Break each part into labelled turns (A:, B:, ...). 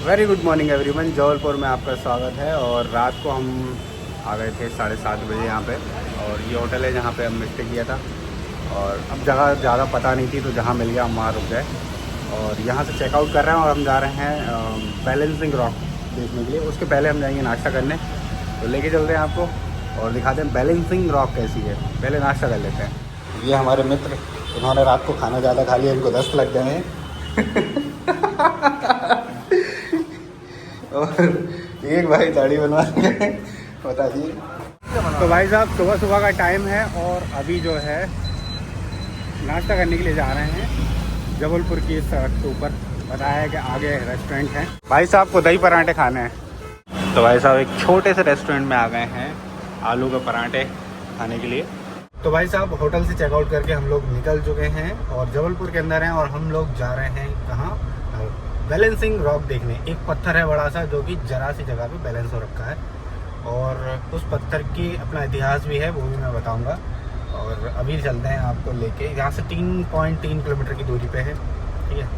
A: Very good morning everyone. Jabalpur में आपका स्वागत है। और रात को हम आ गए थे 7:30 बजे यहाँ पे, और ये होटल है जहाँ पे हमने स्टे किया था। और अब जगह ज़्यादा पता नहीं थी तो जहाँ मिल गया हम वहाँ रुक गए, और यहाँ से चेकआउट कर रहे हैं और हम जा रहे हैं बैलेंसिंग रॉक देखने के लिए। उसके पहले हम जाएंगे नाश्ता करने, तो लेके चलते हैं आपको और दिखाते हैं बैलेंसिंग रॉक कैसी है। पहले नाश्ता कर लेते हैं। ये हमारे मित्र, उन्होंने रात को खाना ज़्यादा खा लिया, इनको 10 लग गए हैं। और एक भाई दाढ़ी बनवा के बताइए। तो भाई साहब सुबह सुबह का टाइम है और अभी जो है नाश्ता करने के लिए जा रहे हैं जबलपुर की इस सड़क के ऊपर। बताया है कि आगे रेस्टोरेंट है। भाई साहब को दही पराठे खाने हैं, तो भाई साहब एक छोटे से रेस्टोरेंट में आ गए हैं आलू के पराठे खाने के लिए। तो भाई साहब होटल से चेकआउट करके हम लोग निकल चुके हैं और जबलपुर के अंदर हैं, और हम लोग जा रहे हैं कहाँ, बैलेंसिंग रॉक देखने। एक पत्थर है बड़ा सा जो कि जरा सी जगह पे बैलेंस हो रखा है, और उस पत्थर की अपना इतिहास भी है, वो भी मैं बताऊंगा। और अभी चलते हैं आपको लेके, यहाँ से 3.3 किलोमीटर की दूरी पे है। ठीक है,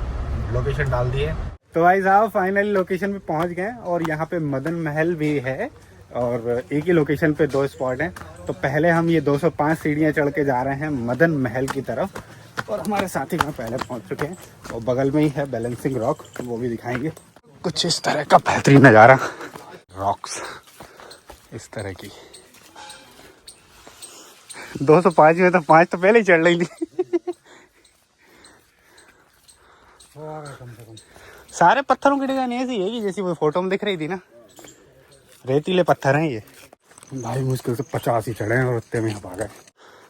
A: लोकेशन डाल दी है। तो भाई साहब फाइनली लोकेशन पे पहुंच गए, और यहाँ पे मदन महल भी है, और एक ही लोकेशन पे 2 स्पॉट हैं। तो पहले हम ये 205 सीढ़ियाँ चढ़ के जा रहे हैं मदन महल की तरफ, और हमारे साथी वहाँ पहले पहुँच चुके हैं। और बगल में ही है बैलेंसिंग रॉक, वो भी दिखाएंगे। कुछ इस तरह का बेहतरीन नज़ारा, रॉक्स इस तरह की। 205 में तो 5 तो पहले ही चढ़ रही थी। सारे पत्थरों की डिजाइन ऐसी है कि जैसी वो फोटो में दिख रही थी ना, रेतीले पत्थर हैं ये। भाई मुश्किल से 50 ही चढ़े हैं और उतने में हम आ गए।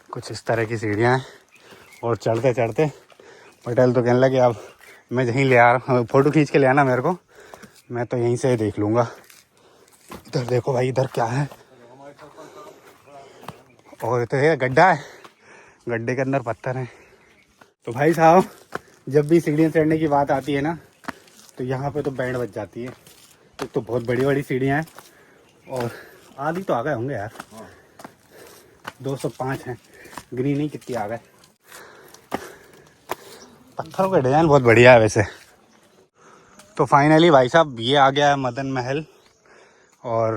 A: कुछ इस तरह की सीढ़ियाँ हैं, और चढ़ते चढ़ते पटेल तो कहने लगे अब मैं यहीं ले आ रहा हूँ, फ़ोटो खींच के ले आना मेरे को, मैं तो यहीं से देख लूँगा। इधर देखो भाई, इधर क्या है, और तो ये गड्ढा है, गड्ढे के अंदर पत्थर हैं। तो भाई साहब जब भी सीढ़ियाँ चढ़ने की बात आती है ना, तो यहाँ पे तो बैंड बज जाती है। एक तो बहुत बड़ी बड़ी सीढ़ियाँ हैं, और आधी तो आ गए होंगे यार, 205 हैं, ग्रीन ही कितनी आ गए। पत्थरों का डिज़ाइन बहुत बढ़िया है वैसे। तो फाइनली भाई साहब ये आ गया है मदन महल, और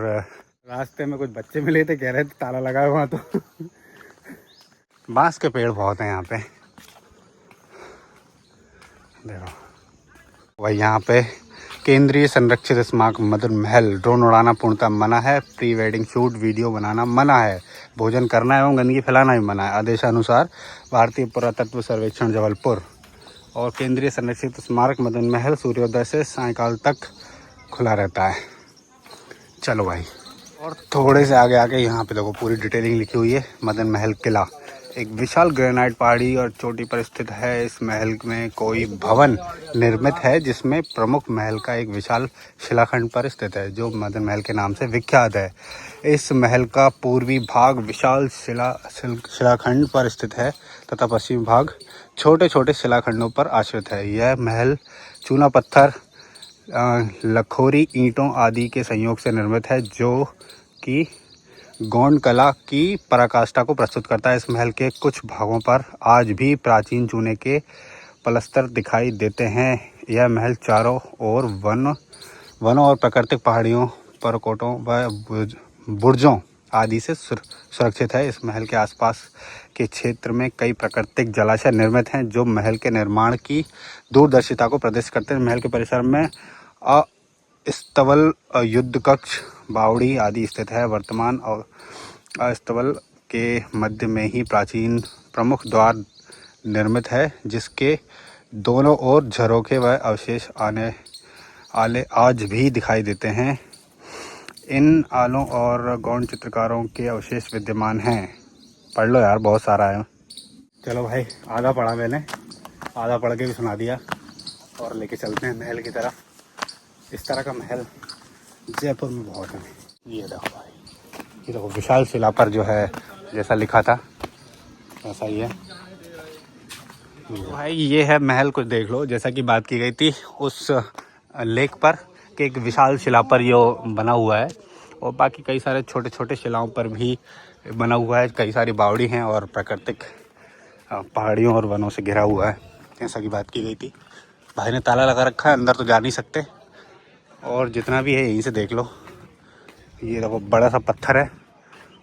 A: रास्ते में कुछ बच्चे मिले थे, कह रहे थे ताला लगा हुआ, तो बांस के पेड़ बहुत हैं यहाँ पे, देखो। वही यहाँ पे केंद्रीय संरक्षित स्मारक मदन महल, ड्रोन उड़ाना पूर्णतः मना है, प्री वेडिंग शूट वीडियो बनाना मना है, भोजन करना एवं गंदगी फैलाना भी मना है। आदेशानुसार भारतीय पुरातत्व सर्वेक्षण जबलपुर और केंद्रीय संरक्षित स्मारक मदन महल सूर्योदय से सायंकाल तक खुला रहता है। चलो भाई, और थोड़े से आगे आके यहाँ पे देखो पूरी डिटेलिंग लिखी हुई है। मदन महल किला एक विशाल ग्रेनाइट पहाड़ी और चोटी पर स्थित है। इस महल में कोई भवन निर्मित है जिसमें प्रमुख महल का एक विशाल शिलाखंड पर स्थित है, जो मदन महल के नाम से विख्यात है। इस महल का पूर्वी भाग विशाल शिलाखंड पर स्थित है तथा पश्चिमी भाग छोटे छोटे शिलाखंडों पर आश्रित है। यह महल चूना पत्थर, लखोरी ईंटों आदि के संयोग से निर्मित है, जो कि गौंड कला की पराकाष्ठा को प्रस्तुत करता है। इस महल के कुछ भागों पर आज भी प्राचीन चूने के पलस्तर दिखाई देते हैं। यह महल चारों ओर वनों और प्राकृतिक पहाड़ियों, परकोटों व बुर्जों आदि से सुरक्षित है। इस महल के आसपास के क्षेत्र में कई प्राकृतिक जलाशय निर्मित हैं, जो महल के निर्माण की दूरदर्शिता को प्रदर्शित करते हैं। महल के परिसर में अस्तबल, युद्ध कक्ष, बावड़ी आदि स्थित है। वर्तमान और अस्तबल के मध्य में ही प्राचीन प्रमुख द्वार निर्मित है, जिसके दोनों ओर झरोखे व अवशेष आले आज भी दिखाई देते हैं। इन आलों और गौंड चित्रकारों के अवशेष विद्यमान हैं। पढ़ लो यार, बहुत सारा है। चलो भाई, आधा पढ़ा मैंने, आधा पढ़ के भी सुना दिया, और लेके चलते हैं महल की तरफ। इस तरह का महल जयपुर में बहुत है। ये देखो भाई, ये देखो विशाल शिला पर जो है जैसा लिखा था वैसा ही है। भाई ये है महल, कुछ देख लो, जैसा कि बात की गई थी उस लेक पर कि एक विशाल शिला पर ये बना हुआ है, और बाकी कई सारे छोटे छोटे शिलाओं पर भी बना हुआ है। कई सारी बावड़ी हैं और प्राकृतिक पहाड़ियों और वनों से घिरा हुआ है, जैसा कि बात की गई थी। भाई ने ताला लगा रखा है, अंदर तो जा नहीं सकते, और जितना भी है यहीं से देख लो। ये देखो बड़ा सा पत्थर है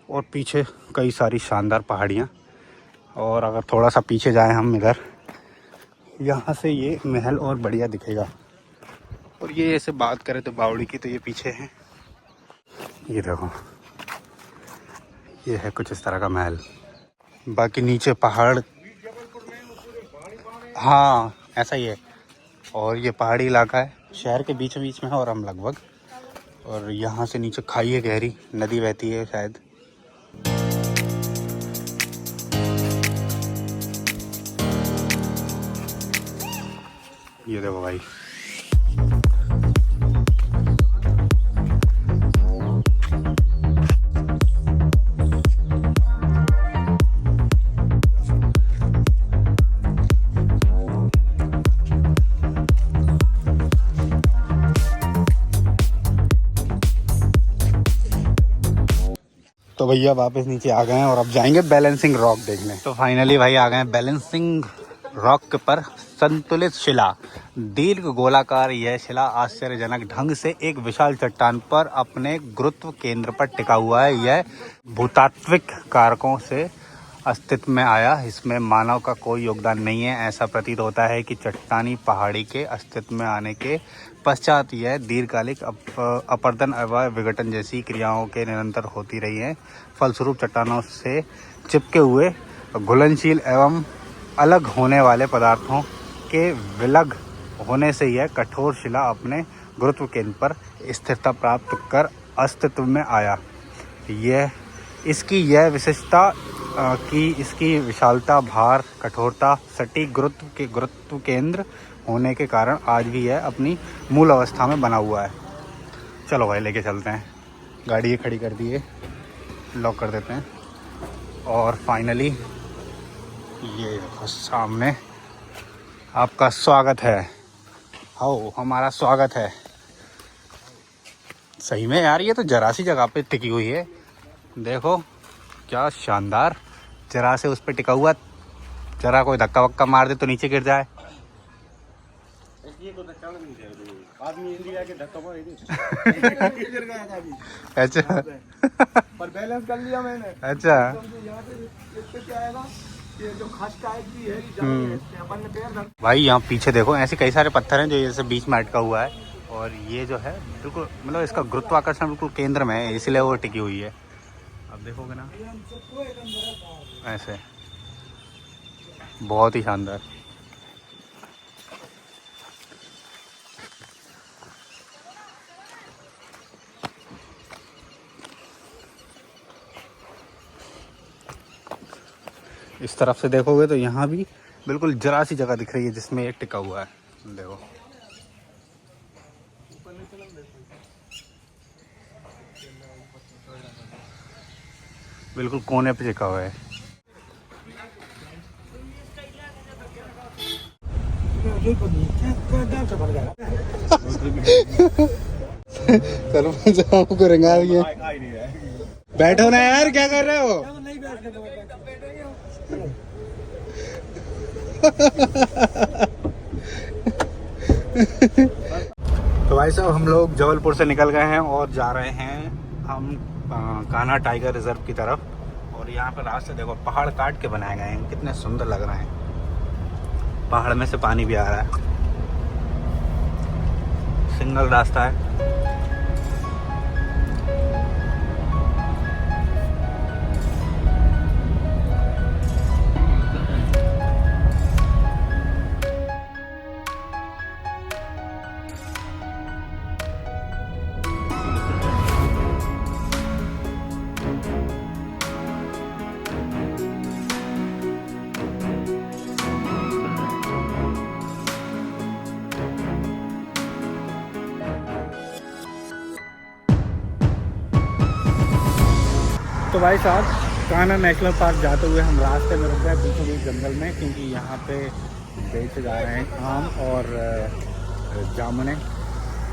A: और पीछे कई सारी शानदार पहाड़ियाँ। और अगर थोड़ा सा पीछे जाएं हम इधर, यहाँ से ये महल और बढ़िया दिखेगा। और ये ऐसे बात करें तो बावड़ी की, तो ये पीछे है। ये देखो, ये है कुछ इस तरह का महल। बाकी नीचे पहाड़, हाँ ऐसा ही है। और ये पहाड़ी इलाका है, शहर के बीच बीच में है और हम लगभग, और यहाँ से नीचे खाई है, गहरी नदी बहती है शायद। ये देखो भाई, तो भैया वापस नीचे आ गए हैं और अब जाएंगे बैलेंसिंग रॉक देखने। तो फाइनली भाई आ गए हैं बैलेंसिंग रॉक पर। संतुलित शिला, दीर्घ गोलाकार यह शिला आश्चर्यजनक ढंग से एक विशाल चट्टान पर अपने गुरुत्व केंद्र पर टिका हुआ है। यह भूतात्विक कारकों से अस्तित्व में आया, इसमें मानव का कोई योगदान नहीं है। ऐसा प्रतीत होता है कि चट्टानी पहाड़ी के अस्तित्व में आने के पश्चात यह दीर्घकालिक अपरदन एवं विघटन जैसी क्रियाओं के निरंतर होती रही है। फलस्वरूप चट्टानों से चिपके हुए घुलनशील एवं अलग होने वाले पदार्थों के विलग होने से यह कठोर शिला अपने गुरुत्व केंद्र पर स्थिरता प्राप्त कर अस्तित्व में आया। यह इसकी यह विशेषता कि इसकी विशालता, भार, कठोरता, सटीक गुरुत्व केंद्र होने के कारण आज भी यह अपनी मूल अवस्था में बना हुआ है। चलो भाई लेके चलते हैं। गाड़ी ये खड़ी कर दी है, लॉक कर देते हैं। और फाइनली ये सामने आपका स्वागत है। आओ, हमारा स्वागत है। सही में यार, ये तो जरा सी जगह पे टिकी हुई है। देखो क्या शानदार, जरा से उस पे टिका हुआ। जरा कोई धक्का वक्का मार दे तो नीचे गिर जाए। आदमी इंडिया के धक्का मार अच्छा पर बैलेंस कर लिया मैंने। अच्छा ये जो खस्ता है भाई, यहाँ पीछे देखो ऐसे कई सारे पत्थर हैं जो जैसे बीच में अटका हुआ है। और ये जो है बिल्कुल, मतलब इसका गुरुत्वाकर्षण बिल्कुल केंद्र में है, इसलिए वो टिकी हुई है। अब देखोगे ना ऐसे, बहुत ही शानदार। इस तरफ से देखोगे तो यहाँ भी बिल्कुल जरा सी जगह दिख रही है जिसमें एक टिका हुआ है। देखो बिल्कुल कोने पे टिका हुआ है। सरपंच आपको रंगा दिए। बैठो ना यार, क्या कर रहे हो? तो भाई साहब, हम लोग जबलपुर से निकल गए हैं और जा रहे हैं हम कान्हा टाइगर रिजर्व की तरफ। और यहाँ पर रास्ते देखो, पहाड़ काट के बनाए गए हैं, कितने सुंदर लग रहे हैं। पहाड़ में से पानी भी आ रहा है, सिंगल रास्ता है। तो भाई साहब, कान्हा नेशनल पार्क जाते हुए हम रास्ते में रुक गए बीचों बीच जंगल में, क्योंकि यहाँ पे बेचे जा रहे हैं आम और जामुने।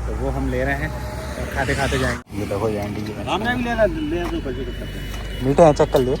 A: तो वो हम ले रहे हैं और खाते खाते जाएंगे। ये देखो मीठे हैं, चेक कर लियो।